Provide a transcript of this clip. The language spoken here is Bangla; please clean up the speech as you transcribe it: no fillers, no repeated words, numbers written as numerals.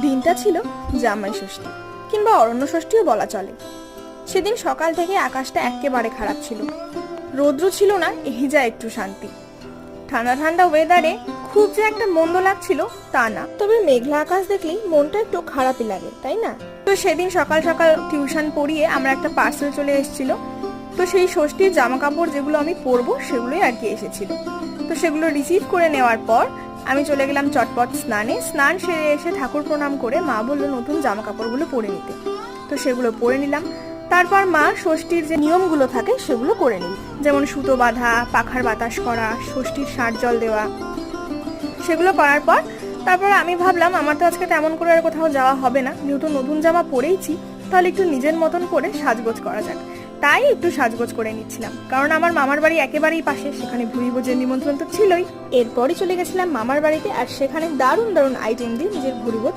দিনটা ছিল জামাই ষষ্ঠী, কিংবা অরণ্য ষষ্ঠীও বলা চলে। সেদিন সকাল থেকে আকাশটা একেবারে খারাপ ছিল, রৌদ্র ছিল না, এই যা একটু শান্তি। ঠান্ডা ঠান্ডা ওয়েদারে খুব যে একটা মন্দ লাগছিল তা না, তবে মেঘলা আকাশ দেখলেই মনটা একটু খারাপই লাগে, তাই না? তো সেদিন সকাল সকাল টিউশন পড়িয়ে আমার একটা পার্সেল চলে এসেছিল। তো সেই ষষ্ঠীর জামা কাপড় যেগুলো আমি পরবো সেগুলোই আর কি এসেছিল। তো সেগুলো রিসিভ করে নেওয়ার পর আমি চলে গেলাম চটপট স্নানে। স্নান সেরে এসে ঠাকুর প্রণাম করে মা বললো নতুন জামা কাপড়গুলো পরে নিতে। তো সেগুলো পরে নিলাম। তারপর মা ষষ্ঠীর যে নিয়মগুলো থাকে সেগুলো করে নিল, যেমন সুতো বাঁধা, পাখার বাতাস করা, ষষ্ঠীর ষাঁড় জল দেওয়া। সেগুলো করার পর তারপর আমি ভাবলাম আমার তো আজকে তেমন করে আর কোথাও যাওয়া হবে না, যেহেতু নতুন জামা পরেইছি, তাহলে একটু নিজের মতন করে সাজগোজ করা যাক। তাই একটু সাজগোজ করে নিচ্ছিলাম, কারণ আমার মামার বাড়ি একেবারেই পাশে, সেখানে ভুরি ভোজের নিমন্ত্রণ তো ছিলই। এরপরই চলে গেছিলাম মামার বাড়িতে, আর সেখানে দারুণ দারুণ আইটেম দিয়ে নিজের ভুরি ভোজ